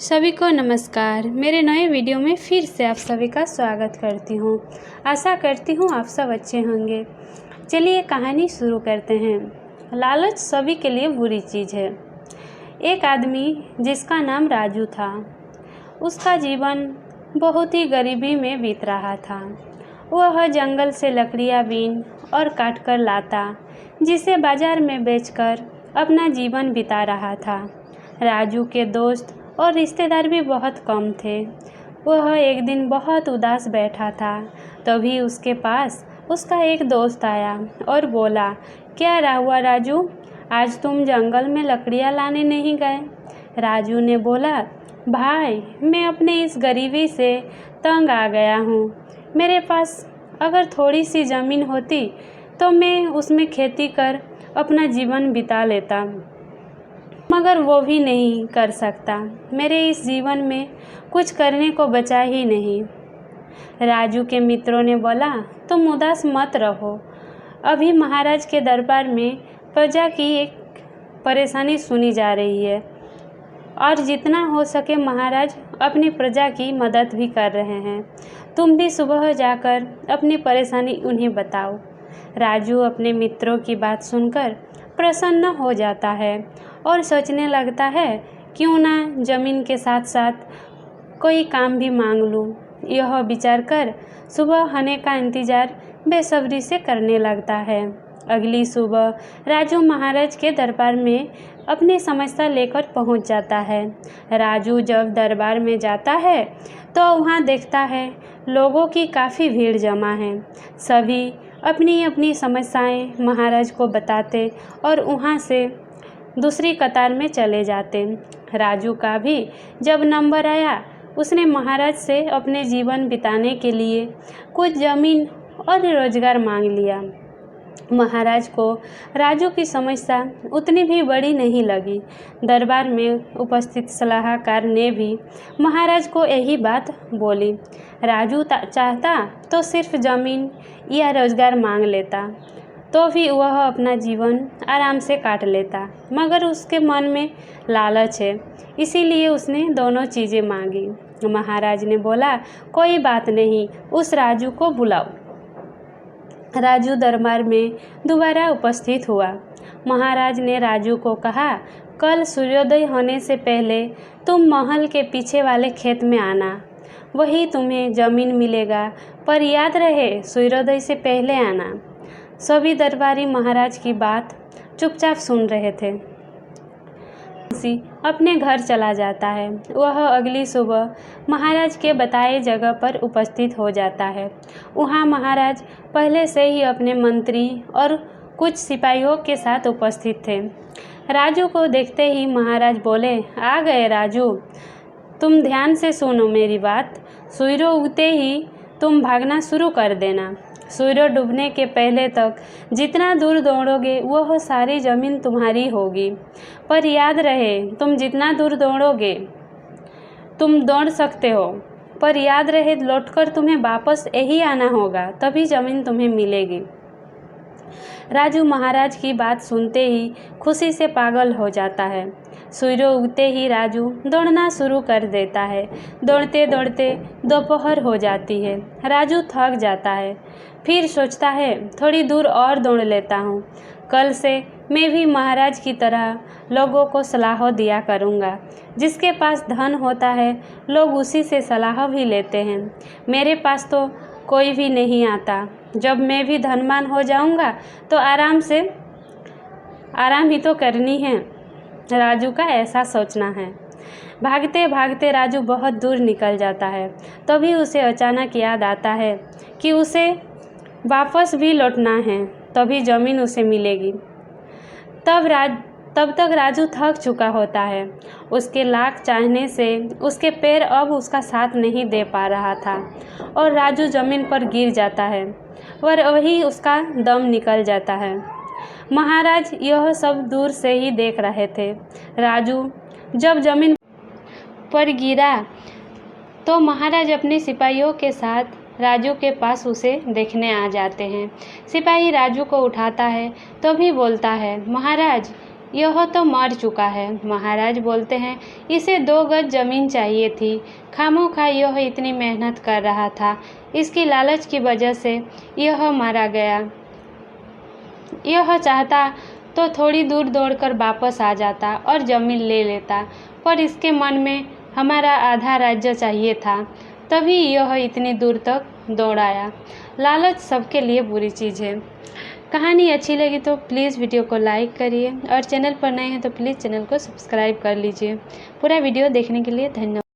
सभी को नमस्कार। मेरे नए वीडियो में फिर से आप सभी का स्वागत करती हूँ। आशा करती हूँ आप सब अच्छे होंगे। चलिए कहानी शुरू करते हैं। लालच सभी के लिए बुरी चीज़ है। एक आदमी जिसका नाम राजू था, उसका जीवन बहुत ही गरीबी में बीत रहा था। वह जंगल से लकड़ियाँ बीन और काट कर लाता, जिसे बाजार में बेचकर अपना जीवन बिता रहा था। राजू के दोस्त और रिश्तेदार भी बहुत कम थे। वह एक दिन बहुत उदास बैठा था। तभी उसके पास उसका एक दोस्त आया और बोला, क्या हुआ राजू, आज तुम जंगल में लकड़ियाँ लाने नहीं गए? राजू ने बोला, भाई मैं अपने इस गरीबी से तंग आ गया हूँ। मेरे पास अगर थोड़ी सी ज़मीन होती तो मैं उसमें खेती कर अपना जीवन बिता लेता, मगर वो भी नहीं कर सकता। मेरे इस जीवन में कुछ करने को बचा ही नहीं। राजू के मित्रों ने बोला, तुम उदास मत रहो। अभी महाराज के दरबार में प्रजा की एक परेशानी सुनी जा रही है और जितना हो सके महाराज अपनी प्रजा की मदद भी कर रहे हैं। तुम भी सुबह जाकर अपनी परेशानी उन्हें बताओ। राजू अपने मित्रों की बात सुनकर प्रसन्न हो जाता है और सोचने लगता है, क्यों ना ज़मीन के साथ साथ कोई काम भी मांग लूँ। यह विचार कर सुबह होने का इंतज़ार बेसब्री से करने लगता है। अगली सुबह राजू महाराज के दरबार में अपनी समस्या लेकर पहुंच जाता है। राजू जब दरबार में जाता है तो वहां देखता है लोगों की काफ़ी भीड़ जमा है। सभी अपनी अपनी समस्याएं महाराज को बताते और वहां से दूसरी कतार में चले जाते। राजू का भी जब नंबर आया, उसने महाराज से अपने जीवन बिताने के लिए कुछ ज़मीन और रोजगार मांग लिया। महाराज को राजू की समस्या उतनी भी बड़ी नहीं लगी। दरबार में उपस्थित सलाहकार ने भी महाराज को यही बात बोली। राजू चाहता तो सिर्फ ज़मीन या रोजगार मांग लेता, तो भी वह अपना जीवन आराम से काट लेता, मगर उसके मन में लालच है, इसीलिए उसने दोनों चीज़ें मांगी। महाराज ने बोला, कोई बात नहीं, उस राजू को बुलाओ। राजू दरबार में दोबारा उपस्थित हुआ। महाराज ने राजू को कहा, कल सूर्योदय होने से पहले तुम महल के पीछे वाले खेत में आना, वही तुम्हें ज़मीन मिलेगा, पर याद रहे सूर्योदय से पहले आना। सभी दरबारी महाराज की बात चुपचाप सुन रहे थे। अपने घर चला जाता है। वह अगली सुबह महाराज के बताए जगह पर उपस्थित हो जाता है। वहाँ महाराज पहले से ही अपने मंत्री और कुछ सिपाहियों के साथ उपस्थित थे। राजू को देखते ही महाराज बोले, आ गए राजू, तुम ध्यान से सुनो मेरी बात। सूर्य उगते ही तुम भागना शुरू कर देना। सूर्य डूबने के पहले तक जितना दूर दौड़ोगे वह सारी ज़मीन तुम्हारी होगी, पर याद रहे तुम जितना दूर दौड़ोगे तुम दौड़ सकते हो, पर याद रहे लौटकर तुम्हें वापस यही आना होगा, तभी ज़मीन तुम्हें मिलेगी। राजू महाराज की बात सुनते ही खुशी से पागल हो जाता है। सूर्य उगते ही राजू दौड़ना शुरू कर देता है। दौड़ते दौड़ते दोपहर हो जाती है। राजू थक जाता है, फिर सोचता है थोड़ी दूर और दौड़ लेता हूँ। कल से मैं भी महाराज की तरह लोगों को सलाह दिया करूँगा। जिसके पास धन होता है लोग उसी से सलाह भी लेते हैं। मेरे पास तो कोई भी नहीं आता। जब मैं भी धनवान हो जाऊँगा तो आराम ही तो करनी है। राजू का ऐसा सोचना है। भागते भागते राजू बहुत दूर निकल जाता है। तभी उसे अचानक याद आता है कि उसे वापस भी लौटना है, तभी ज़मीन उसे मिलेगी। तब तक राजू थक चुका होता है। उसके लाख चाहने से उसके पैर अब उसका साथ नहीं दे पा रहा था और राजू ज़मीन पर गिर जाता है और वही उसका दम निकल जाता है। महाराज यह सब दूर से ही देख रहे थे। राजू जब ज़मीन पर गिरा तो महाराज अपने सिपाहियों के साथ राजू के पास उसे देखने आ जाते हैं। सिपाही राजू को उठाता है तो भी बोलता है, महाराज यह तो मर चुका है। महाराज बोलते हैं, इसे 2 गज जमीन चाहिए थी। खामोखा यह इतनी मेहनत कर रहा था। इसकी लालच की वजह से यह मारा गया। यह चाहता तो थोड़ी दूर दौड़कर वापस आ जाता और जमीन ले लेता, पर इसके मन में हमारा आधा राज्य चाहिए था, तभी यह इतनी दूर तक दौड़ आया। लालच सबके लिए बुरी चीज़ है। कहानी अच्छी लगी तो प्लीज़ वीडियो को लाइक करिए और चैनल पर नए हैं तो प्लीज़ चैनल को सब्सक्राइब कर लीजिए। पूरा वीडियो देखने के लिए धन्यवाद।